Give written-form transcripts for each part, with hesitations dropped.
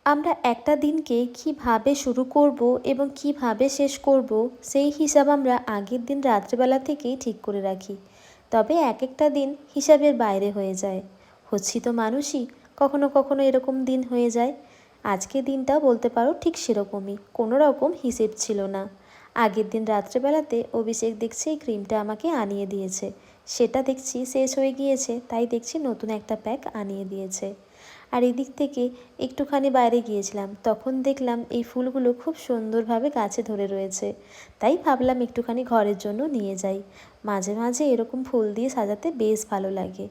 আমরা একটা দিনকে কিভাবে শুরু করব এবং কিভাবে শেষ করব সেই হিসাব আমরা আগের দিন রাত্রেবেলা থেকেই ঠিক করে রাখি। তবে এক একটা দিন হিসাবের বাইরে হয়ে যায়। হচ্ছি তো মানুষই, কখনো কখনো এরকম দিন হয়ে যায়। আজকের দিনটাও বলতে পারো ঠিক সেরকমই, কোনো রকম হিসেব ছিল না। আগের দিন রাত্রেবেলাতে অভিষেক দেখছি এই ক্রিমটা আমাকে আনিয়ে দিয়েছে, সেটা দেখছি শেষ হয়ে গিয়েছে, তাই দেখছি নতুন একটা প্যাক আনিয়ে দিয়েছে। আর এদিক থেকে একটুখানি বাইরে গিয়েছিলাম, তখন দেখলাম এই ফুলগুলো খুব সুন্দরভাবে গাছে ধরে রয়েছে, তাই ভাবলাম একটুখানি ঘরের জন্য নিয়ে যাই। মাঝে মাঝে এরকম ফুল দিয়ে সাজাতে বেশ ভালো লাগে।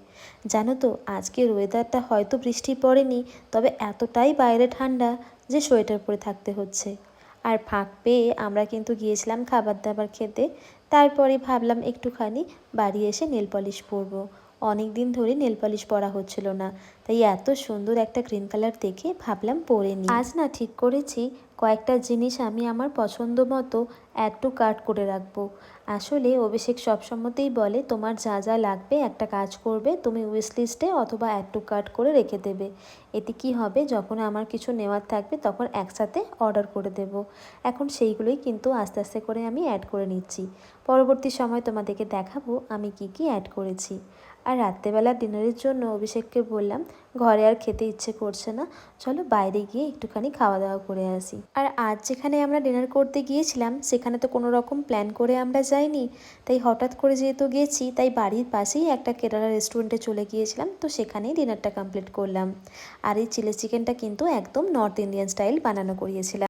জানো তো, আজকের ওয়েদারটা হয়তো বৃষ্টি পড়েনি, তবে এতটাই বাইরে ঠান্ডা যে সোয়েটার পরে থাকতে হচ্ছে। আর ফাঁক পেয়ে আমরা কিন্তু গিয়েছিলাম খাবার দাবার খেতে। তারপরে ভাবলাম একটুখানি বাড়ি এসে নেল পলিশ পরবো। অনেক দিন ধরে নেল পলিশ পরা হচ্ছিল না, তাই এত সুন্দর একটা গ্রিন কালার দেখে ভাবলাম পরে নিই। আজ না ঠিক করেছি কয়েকটা জিনিস আমি আমার পছন্দ মতো অ্যাড টু কার্ট করে রাখবো। আসলে অভিষেক সবসময়তেই বলে তোমার যা যা লাগবে একটা কাজ করবে, তুমি উইশ লিস্টে অথবা অ্যাড টু কার্ট করে রেখে দেবে। এতে কি হবে, যখন আমার কিছু নেওয়ার থাকবে তখন একসাথে অর্ডার করে দেব। এখন সেইগুলোই কিন্তু আস্তে আস্তে করে আমি অ্যাড করে নিচ্ছি। পরবর্তী সময় তোমাদেরকে দেখাবো আমি কি কি অ্যাড করেছি। আর রাত্রেবেলা ডিনারের জন্য অভিষেককে বললাম ঘরে আর খেতে ইচ্ছে করছে না, চলো বাইরে গিয়ে একটুখানি খাওয়া দাওয়া করে আসি। আর আজ যেখানে আমরা ডিনার করতে গিয়েছিলাম সেখানে তো কোনো রকম প্ল্যান করে আমরা যাইনি, তাই হঠাৎ করে যেহেতু গেছি তাই বাড়ির পাশেই একটা কেরালা রেস্টুরেন্টে চলে গিয়েছিলাম, তো সেখানেই ডিনারটা কমপ্লিট করলাম। আর এই চিলি চিকেনটা কিন্তু একদম নর্থ ইন্ডিয়ান স্টাইল বানানো করিয়েছিলাম।